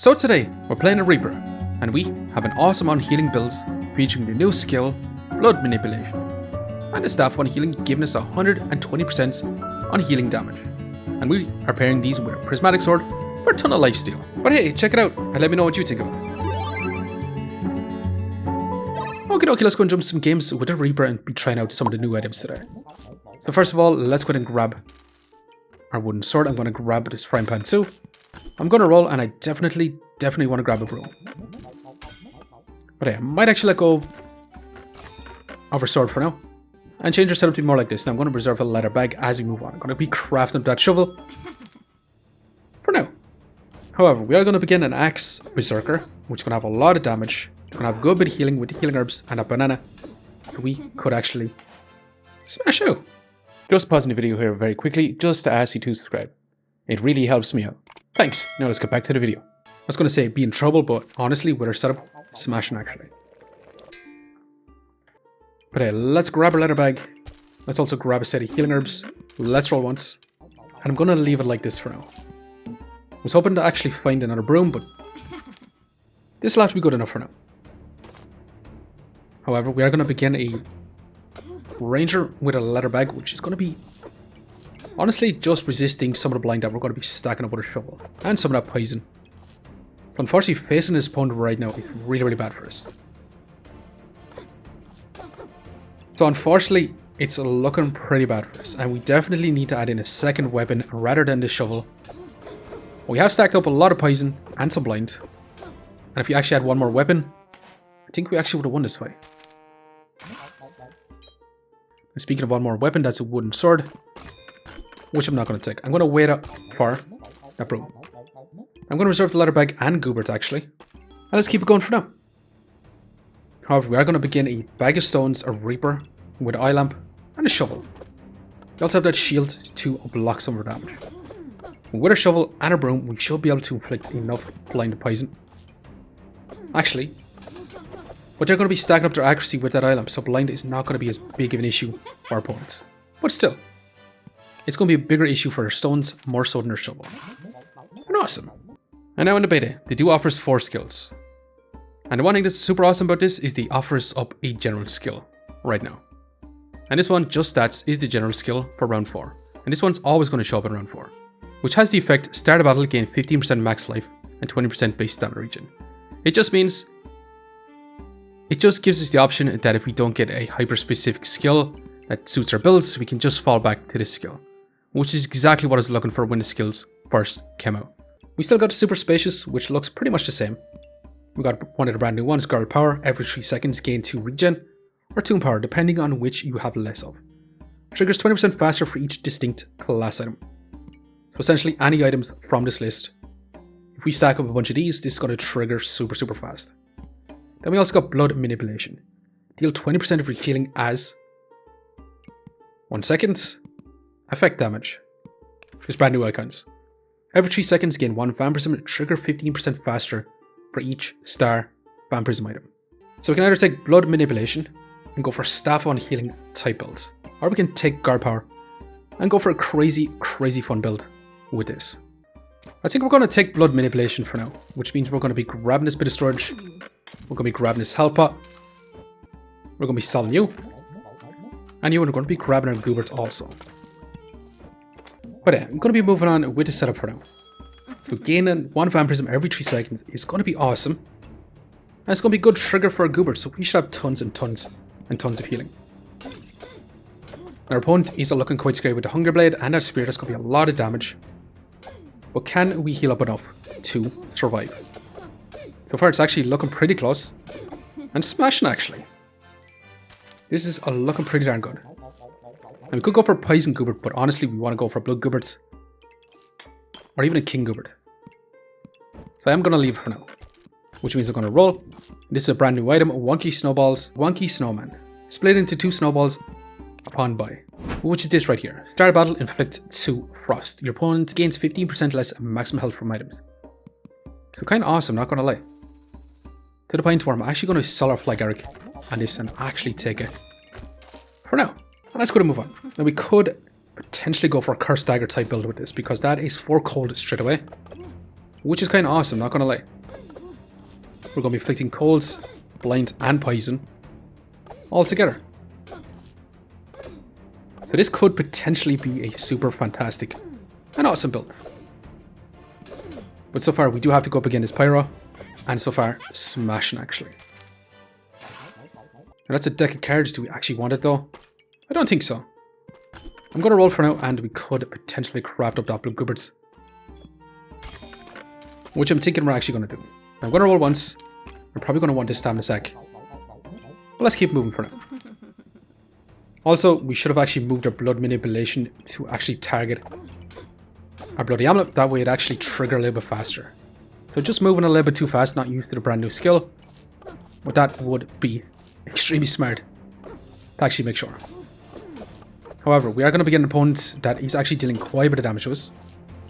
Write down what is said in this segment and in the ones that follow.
So today, we're playing a Reaper, and we have an awesome Unhealing build featuring the new skill, Blood Manipulation, and the staff Unhealing giving us 120% Unhealing damage. And we are pairing these with a Prismatic Sword for a ton of lifesteal. But hey, check it out, and let me know what you think of it. Okay, let's go and jump some games with the Reaper and be trying out some of the new items today. So first of all, let's go ahead and grab our wooden sword. I'm going to grab this frying pan too. I'm going to roll, and I definitely want to grab a broom. But yeah, I might actually let go of our sword for now and change our setup to be more like this. Now I'm going to reserve a leather bag as we move on. I'm going to be crafting up that shovel for now. However, we are going to begin an axe berserker, which is going to have a lot of damage. We're going to have a good bit of healing with the healing herbs and a banana. So we could actually smash out. Just pausing the video here very quickly just to ask you to subscribe. It really helps me out. Thanks. Now let's get back to the video. I was going to say be in trouble, but honestly, with our setup, smashing actually. But hey, let's grab our leather bag. Let's also grab a set of healing herbs. Let's roll once. And I'm going to leave it like this for now. I was hoping to actually find another broom, but this will have to be good enough for now. However, we are going to begin a ranger with a leather bag, which is going to be honestly just resisting some of the blind that we're going to be stacking up with a shovel and some of that poison. So unfortunately, facing this opponent right now is really bad for us. So unfortunately, it's looking pretty bad for us, and we definitely need to add in a second weapon rather than the shovel. We have stacked up a lot of poison and some blind, and if we actually had one more weapon, I think we actually would have won this fight. And speaking of one more weapon, that's a wooden sword, which I'm not going to take. I'm going to wait up for that broom. I'm going to reserve the leather bag and Goobert actually, and let's keep it going for now. However, we are going to begin a bag of stones, a Reaper with an eye lamp and a shovel. We also have that shield to block some of our damage. With a shovel and a broom, we should be able to inflict enough blind poison. Actually, but they're going to be stacking up their accuracy with that eye lamp, so blind is not going to be as big of an issue for our opponents. But still, it's going to be a bigger issue for our stones, more so than our shovel. And awesome. And now in the beta, they do offers 4 skills. And the one thing that's super awesome about this is they offers up a general skill right now. And this one, just stats, is the general skill for round 4. And this one's always going to show up in round 4. Which has the effect, start a battle, gain 15% max life and 20% base stamina regen. It just means, it just gives us the option that if we don't get a hyper-specific skill that suits our builds, we can just fall back to this skill. Which is exactly what I was looking for when the skills first came out. We still got Super Spacious, which looks pretty much the same. We got one of the brand new ones, Guard Power, every 3 seconds gain 2 regen, or Tomb Power, depending on which you have less of. Triggers 20% faster for each distinct class item. So essentially, any items from this list, if we stack up a bunch of these, this is going to trigger super fast. Then we also got Blood Manipulation. Deal 20% of your healing as 1 second, effect damage. Just brand new icons. Every 3 seconds gain 1 Vampirism, trigger 15% faster for each star Vampirism item. So we can either take Blood Manipulation and go for Staff Unhealing type builds, or we can take Guard Power and go for a crazy fun build with this. I think we're going to take Blood Manipulation for now, which means we're going to be grabbing this bit of storage, we're going to be grabbing this health pot, we're going to be selling you, and you are going to be grabbing our Goobert also. But yeah, I'm going to be moving on with the setup for now. So gaining 1 Vampirism every 3 seconds is going to be awesome. And it's going to be a good trigger for our Goobert, so we should have tons of healing. Our opponent is looking quite scary with the Hunger Blade and that Spear. That's going to be a lot of damage. But can we heal up enough to survive? So far it's actually looking pretty close. And smashing actually. This is looking pretty darn good. And we could go for Poison Goobert, but honestly we want to go for Blood Goobert. Or even a King Goobert. So I am going to leave for now. Which means I'm going to roll. This is a brand new item, Wonky Snowballs, Wonky Snowman. Split into 2 snowballs upon buy. Which is this right here. Start a battle, inflict 2 frost. Your opponent gains 15% less maximum health from items. So kind of awesome, not going to lie. To the point where I'm actually going to sell our Fly Garrick and this and actually take it for now. Let's go to move on. Now we could potentially go for a Cursed Dagger type build with this because that is 4 cold straight away. which is kind of awesome, not gonna lie. We're gonna be inflicting colds, blind, and poison all together. So this could potentially be a super fantastic and awesome build. But so far, we do have to go up against Pyro, and so far, smashing actually. Now that's a deck of cards. Do we actually want it though? I don't think so. I'm going to roll for now, and we could potentially craft up that Blue Gooberts, which I'm thinking we're actually going to do. I'm going to roll once. We're probably going to want this stamina sack, but let's keep moving for now. Also, we should have actually moved our Blood Manipulation to actually target our Bloody Amulet. That way it actually trigger a little bit faster. So just moving a little bit too fast, not used to the brand new skill. But that would be extremely smart to actually make sure. However, we are going to be an opponent that is actually dealing quite a bit of damage to us.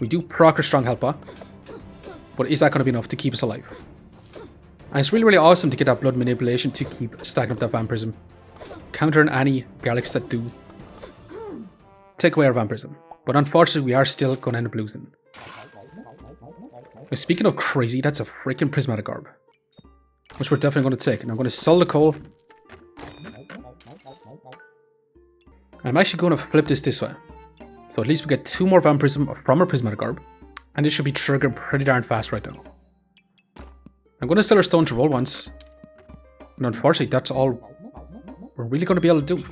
We do proc our Strong Health Bar, but is that going to be enough to keep us alive? And it's really, really awesome to get that Blood Manipulation to keep stacking up that Vampirism, countering any Garlics that do take away our Vampirism. But unfortunately, we are still going to end up losing. Now, speaking of crazy, that's a freaking Prismatic Orb, which we're definitely going to take. And I'm going to sell the coal. I'm actually going to flip this way. So at least we get 2 more Vampirism from our Prismatic Orb. And this should be triggering pretty darn fast right now. I'm going to sell our stone to roll once. And unfortunately, that's all we're really going to be able to do.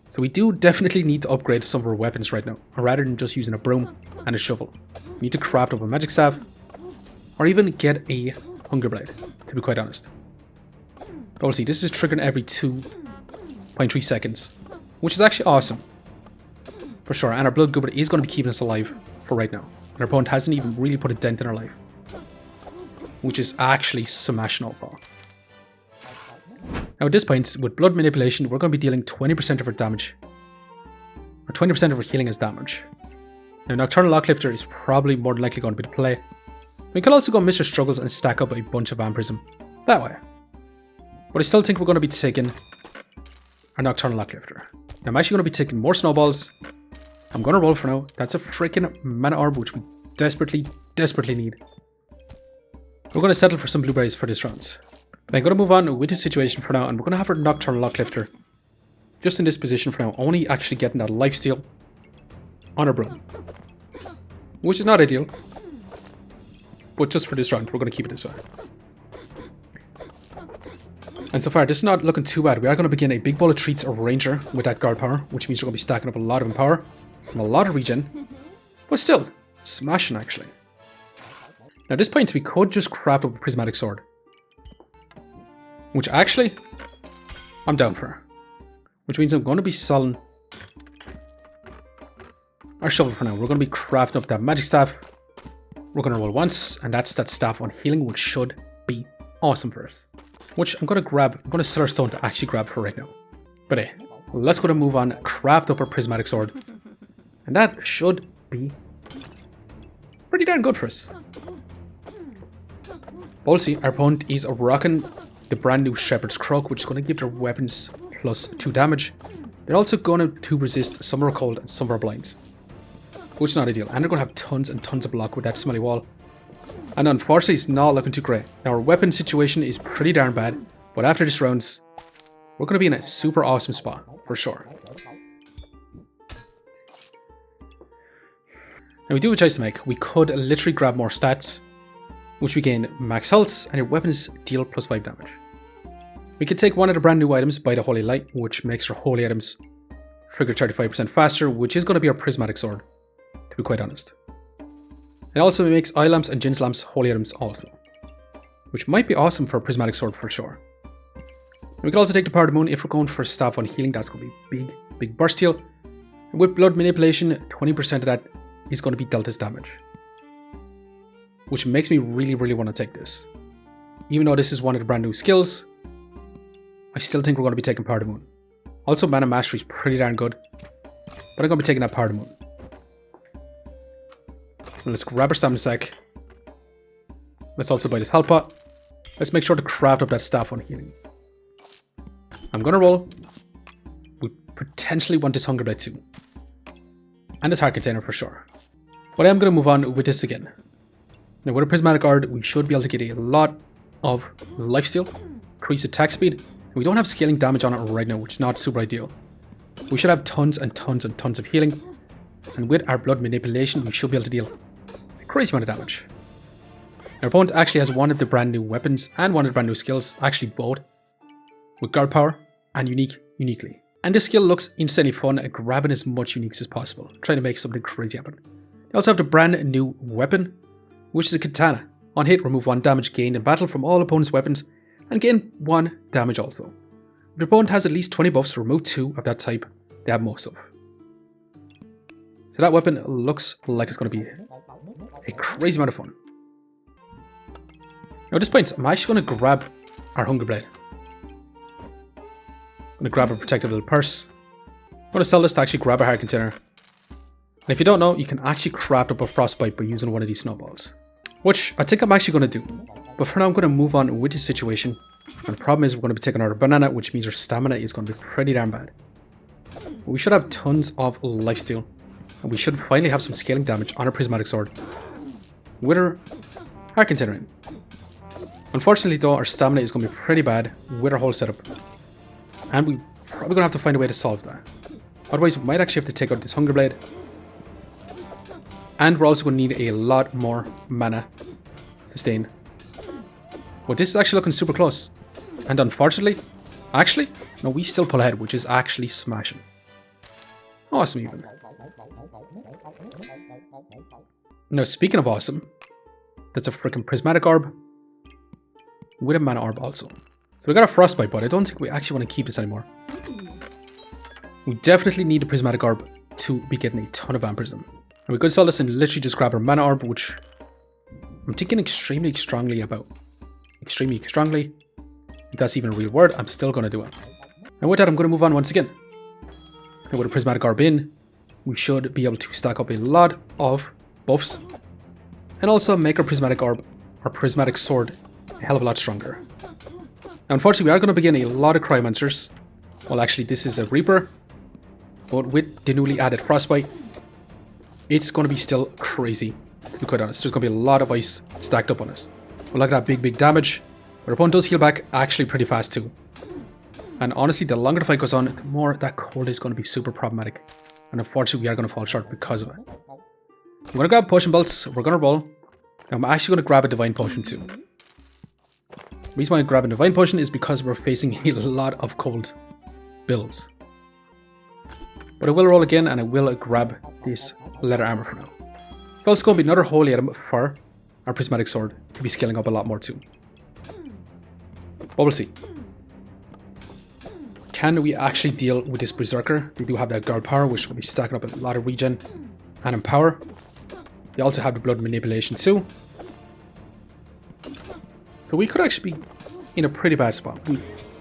So we do definitely need to upgrade some of our weapons right now. Rather than just using a broom and a shovel. We need to craft up a magic staff. Or even get a Hunger Blade, to be quite honest. But we'll see, this is triggering every 2.3 seconds. Which is actually awesome. For sure, and our Blood Goober is going to be keeping us alive for right now. And our opponent hasn't even really put a dent in our life. Which is actually smashing up all. Now at this point, with Blood Manipulation, we're going to be dealing 20% of our damage. Or 20% of our healing as damage. Now Nocturnal Locklifter is probably more than likely going to be the play. We could also go Mr. Struggles and stack up a bunch of Vampirism that way. But I still think we're going to be taking our Nocturnal Locklifter. I'm actually going to be taking more snowballs. I'm going to roll for now. That's a freaking mana orb, which we desperately, desperately need. We're going to settle for some blueberries for this round. But I'm going to move on with this situation for now, and we're going to have our Nocturnal Locklifter just in this position for now, only actually getting that lifesteal on our broom. Which is not ideal. But just for this round, we're going to keep it this way. And so far, this is not looking too bad. We are going to begin a Big Bowl of Treats or Ranger with that guard power, which means we're going to be stacking up a lot of empower and a lot of regen. But still, smashing actually. Now at this point, we could just craft up a Prismatic Sword. Which actually, I'm down for. Which means I'm going to be selling our shovel for now. We're going to be crafting up that Magic Staff. We're going to roll once, and that's that Staff on Healing, which should be awesome for us. Which I'm going to grab, I'm going to sell our stone to actually grab for right now. But hey, let's go to move on, craft up our Prismatic Sword. And that should be pretty darn good for us. Also, our opponent is rocking the brand new Shepherd's Croak, which is going to give their weapons plus 2 damage. They're also going to resist some of our cold and some of our blinds. Which is not ideal. And they're going to have tons and tons of block with that smelly wall. And unfortunately, it's not looking too great. Now, our weapon situation is pretty darn bad. But after this round, we're going to be in a super awesome spot, for sure. Now, we do have a choice to make. We could literally grab more stats, which we gain max health, and your weapons deal plus 5 damage. We could take one of the brand new items, By the Holy Light, which makes our holy items trigger 35% faster, which is going to be our Prismatic Sword, to be quite honest. It also makes eye lamps and Jin's lamps holy items also, which might be awesome for a Prismatic Sword for sure. And we can also take the Power of the Moon if we're going for Staff on Healing. That's going to be big burst heal. And with Blood Manipulation, 20% of that is going to be dealt as damage, which makes me really, really want to take this. Even though this is one of the brand new skills, I still think we're going to be taking Power of the Moon. Also, Mana Mastery is pretty darn good, but I'm going to be taking that Power of the Moon. Let's grab our stamina sack. Let's also buy this health pot. Let's make sure to craft up that Staff on Healing. I'm going to roll. We potentially want this Hunger Blade too. And this Heart Container for sure. But I am going to move on with this again. Now with a Prismatic Orb, we should be able to get a lot of lifesteal, increase attack speed. We don't have scaling damage on it right now, which is not super ideal. We should have tons and tons and tons of healing. And with our blood manipulation, we should be able to deal a crazy amount of damage. Our opponent actually has one of the brand new weapons and one of the brand new skills, actually both, with guard power and uniquely. And this skill looks insanely fun at grabbing as much uniques as possible, trying to make something crazy happen. They also have the brand new weapon, which is a katana. On hit, remove 1 damage gained in battle from all opponent's weapons, and gain 1 damage also. If the opponent has at least 20 buffs, remove 2 of that type they have most of. So that weapon looks like it's going to be a crazy amount of fun. Now at this point, I'm actually going to grab our Hunger Blade. I'm going to grab a protective little purse. I'm going to sell this to actually grab a heart container. And if you don't know, you can actually craft up a frostbite by using one of these snowballs. Which I think I'm actually going to do. But for now, I'm going to move on with this situation. And the problem is we're going to be taking out our banana, which means our stamina is going to be pretty damn bad. But we should have tons of lifesteal. And we should finally have some scaling damage on our Prismatic Sword. With our heart container in. Unfortunately though, our stamina is going to be pretty bad with our whole setup. And we're probably going to have to find a way to solve that. Otherwise, we might actually have to take out this Hunger Blade. And we're also going to need a lot more mana sustain. But this is actually looking super close. And unfortunately, no, we still pull ahead, which is actually smashing. Awesome even. Now speaking of awesome, that's a freaking Prismatic Orb. With a mana orb also. So we got a frostbite, but I don't think we actually want to keep this anymore. We definitely need a Prismatic Orb to be getting a ton of Vampirism. And we could sell this and literally just grab our mana orb, which I'm thinking extremely strongly about. Extremely strongly. If that's even a real word, I'm still going to do it. And with that, I'm going to move on once again. And with a Prismatic Orb in, we should be able to stack up a lot of buffs. And also make our Prismatic Orb, our Prismatic Sword, a hell of a lot stronger. Now, unfortunately, we are going to begin a lot of Cryomancers. Well, actually, this is a Reaper. But with the newly added Frostbite, it's going to be still crazy, to be quite honest. There's going to be a lot of ice stacked up on us. We'll look at that big damage. Our opponent does heal back actually pretty fast too. And honestly, the longer the fight goes on, the more that cold is going to be super problematic. And unfortunately, we are going to fall short because of it. I'm going to grab Potion Belts. We're going to roll. I'm actually going to grab a Divine Potion too. The reason why I'm grabbing Divine Potion is because we're facing a lot of cold builds. But I will roll again and I will grab this leather armor for now. It's also going to be another holy item for our Prismatic Sword to be scaling up a lot more too. But we'll see. Can we actually deal with this Berserker? They do have that guard power, which will be stacking up a lot of regen and empower. They also have the blood manipulation too. So we could actually be in a pretty bad spot.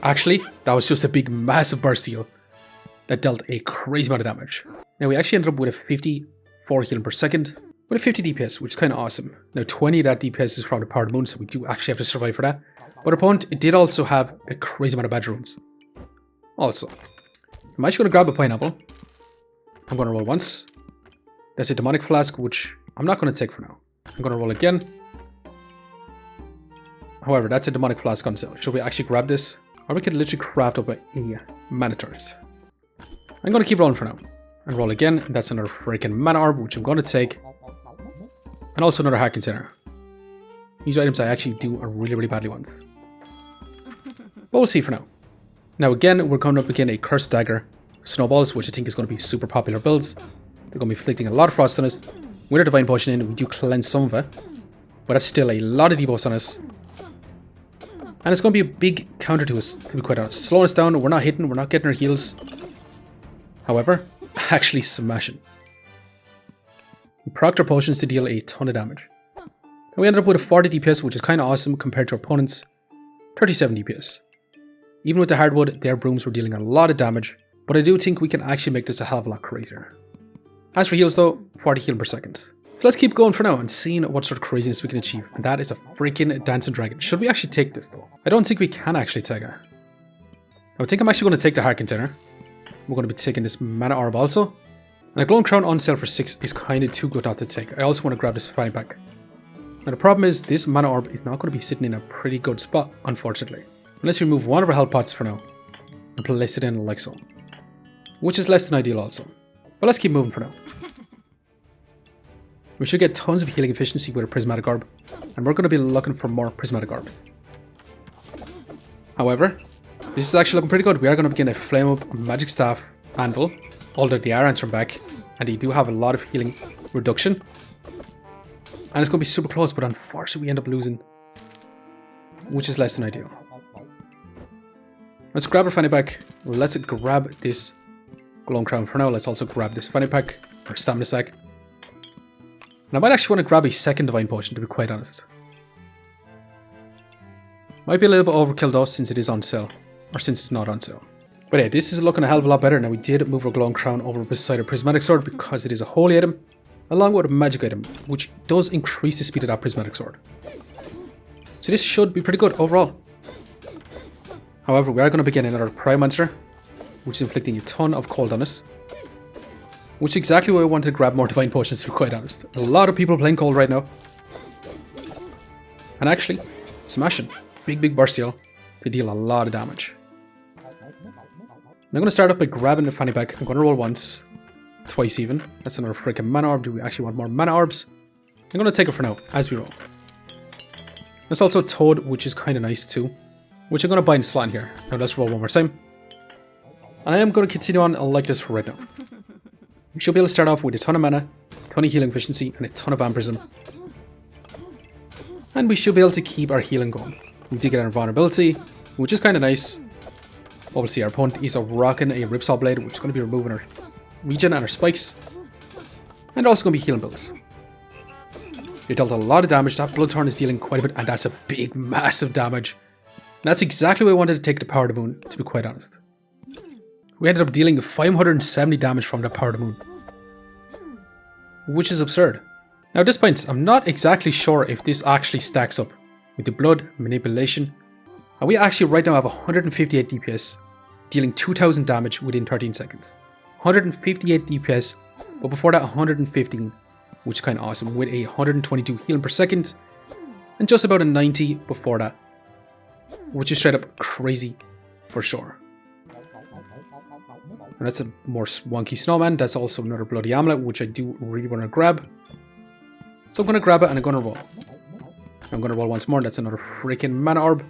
Actually, that was just a big massive burst heal that dealt a crazy amount of damage. Now we actually ended up with a 54 healing per second with a 50 DPS, which is kind of awesome. Now 20 of that DPS is from the Power of the Moon, so we do actually have to survive for that. But our opponent did also have a crazy amount of bad runes. Also, I'm actually going to grab a pineapple. I'm going to roll once. That's a demonic flask, which I'm not going to take for now. I'm going to roll again. However, that's a demonic flask on sale. Should we actually grab this? Or we could literally craft up a mana turret. I'm going to keep rolling for now. And roll again. That's another freaking mana orb, which I'm going to take. And also another heart container. These items I actually do are really badly want. But we'll see for now. Now again, we're coming up again a Cursed Dagger Snowballs, which I think is going to be super popular builds. They're going to be inflicting a lot of frost on us. With our Divine Potion in, we do cleanse some of it. But that's still a lot of debuffs on us. And it's going to be a big counter to us, to be quite honest. Slowing us down, we're not hitting, we're not getting our heals. However, actually smashing. We procced our potions to deal a ton of damage. And we ended up with a 40 DPS, which is kind of awesome compared to our opponent's 37 DPS. Even with the hardwood, their brooms were dealing a lot of damage, but I do think we can actually make this a hell of a lot crazier. As for heals though, 40 healing per second. So let's keep going for now and seeing what sort of craziness we can achieve. And that is a freaking Dancing Dragon. Should we actually take this though? I don't think we can actually take it. I think I'm actually going to take the heart container. We're going to be taking this mana orb also. And a glowing crown on sale for 6 is kind of too good not to take. I also want to grab this flying pack. Now the problem is this mana orb is not going to be sitting in a pretty good spot, unfortunately. Unless we remove one of our health pots for now and place it in like so. Which is less than ideal also. But let's keep moving for now. We should get tons of healing efficiency with a prismatic orb, and we're going to be looking for more prismatic orbs. However, this is actually looking pretty good. We are going to begin a flame up magic staff anvil, although they are answering back, and they do have a lot of healing reduction. And it's going to be super close, but unfortunately we end up losing, which is less than ideal. Let's grab our fanny pack. Let's grab this glowing crown for now. Let's also grab this fanny pack, or stamina sack. And I might actually want to grab a second divine potion, to be quite honest. Might be a little bit overkill though, since it is on sale. Or since it's not on sale. But yeah, this is looking a hell of a lot better. Now we did move our glowing crown over beside our prismatic sword because it is a holy item, along with a magic item, which does increase the speed of that prismatic sword. So this should be pretty good overall. However, we are going to begin another Pyromancer, which is inflicting a ton of cold on us. Which is exactly why I wanted to grab more divine potions, to be quite honest. A lot of people playing cold right now. And actually, smashing. Big burst heal to deal a lot of damage. I'm going to start off by grabbing the fanny pack. I'm going to roll once. Twice even. That's another freaking mana orb. Do we actually want more mana orbs? I'm going to take it for now, as we roll. There's also a toad, which is kind of nice too. Which I'm going to buy in slot in here. Now let's roll one more time. And I am going to continue on like this for right now. We should be able to start off with a ton of mana, a ton of healing efficiency, and a ton of vampirism. And we should be able to keep our healing going. We did get our vulnerability, which is kind of nice. Obviously our opponent is rocking a Ripsaw Blade, which is going to be removing our regen and our spikes. And also going to be healing builds. They dealt a lot of damage. That Bloodthorn is dealing quite a bit, and that's a big, massive damage. And that's exactly why I wanted to take the Power of the Moon, to be quite honest. We ended up dealing 570 damage from the Power of the Moon. Which is absurd. Now at this point, I'm not exactly sure if this actually stacks up with the blood manipulation. And we actually right now have 158 DPS, dealing 2000 damage within 13 seconds. 158 DPS, but before that 115, which is kind of awesome, with a 122 healing per second, and just about a 90 before that, which is straight up crazy for sure. And that's a more wonky snowman. That's also another bloody amulet, which I do really want to grab. So I'm going to grab it and I'm going to roll. I'm going to roll once more. That's another freaking mana orb.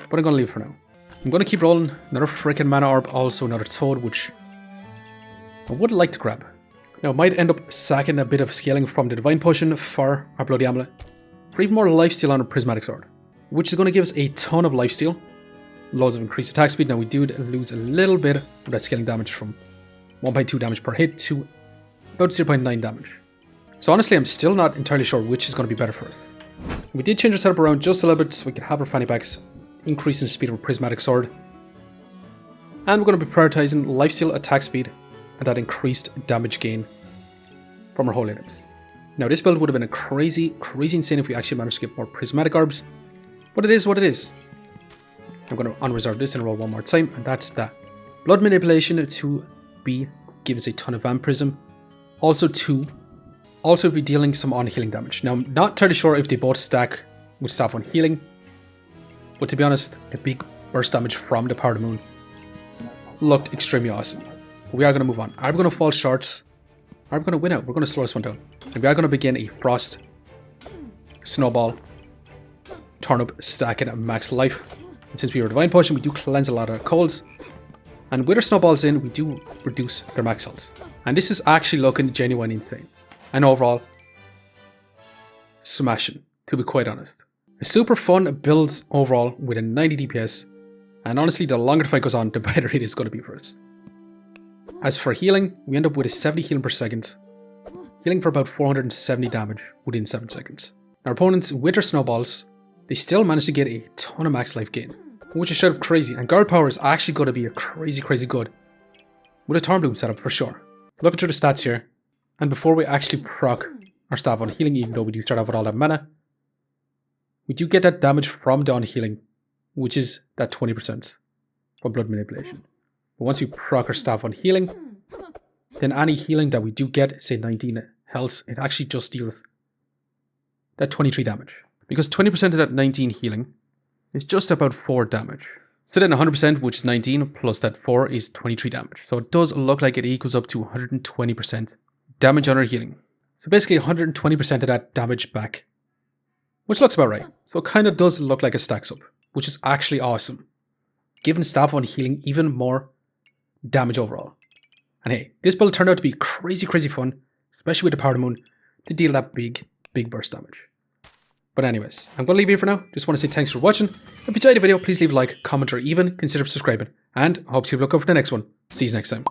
But I'm going to leave for now. I'm going to keep rolling. Another freaking mana orb. Also another toad, which I would like to grab. Now I might end up sacking a bit of scaling from the divine potion for our bloody amulet. For even more lifesteal on a prismatic sword, which is going to give us a ton of lifesteal. Loads of increased attack speed. Now we do lose a little bit of that scaling damage from 1.2 damage per hit to about 0.9 damage. So honestly, I'm still not entirely sure which is going to be better for us. We did change our setup around just a little bit so we could have our fanny packs, increasing the speed of a prismatic sword. And we're going to be prioritizing lifesteal, attack speed, and that increased damage gain from our holy items. Now this build would have been a crazy insane if we actually managed to get more prismatic orbs, but it is what it is. I'm going to unreserve this and roll one more time, and that's that. Blood manipulation to be gives a ton of vampirism. Also be dealing some unhealing damage. Now I'm not entirely sure if they both stack with staff on healing, but to be honest, the big burst damage from the Power of the Moon looked extremely awesome. We are going to move on. Are we going to fall short? Are we going to win out? We're going to slow this one down. And we are going to begin a Frost, Snowball, Turnip, stacking at max life. And since we are Divine Potion, we do cleanse a lot of colds. And with our Snowballs in, we do reduce their max health. And this is actually looking genuinely insane. And overall, smashing, to be quite honest. A super fun build overall with a 90 DPS. And honestly, the longer the fight goes on, the better it is going to be for us. As for healing, we end up with a 70 healing per second. Healing for about 470 damage within 7 seconds. Our opponents, with their Snowballs, they still managed to get a ton of max life gain, which is straight up crazy. And guard power is actually going to be a crazy good with a Torn Bloom setup for sure. Looking through the stats here, and before we actually proc our staff on healing, even though we do start off with all that mana, we do get that damage from the unhealing, which is that 20% from blood manipulation. But once we proc our staff on healing, then any healing that we do get, say 19 health, it actually just deals that 23 damage. Because 20% of that 19 healing is just about 4 damage. So then 100%, which is 19, plus that 4 is 23 damage. So it does look like it equals up to 120% damage on our healing. So basically 120% of that damage back, which looks about right. So it kind of does look like it stacks up, which is actually awesome. Giving staff on healing even more damage overall. And hey, this build turned out to be crazy fun, especially with the Power of the Moon, to deal that big burst damage. But anyways, I'm going to leave it here for now. Just want to say thanks for watching. If you enjoyed the video, please leave a like, comment, or even consider subscribing. And I hope to look out for the next one. See you next time.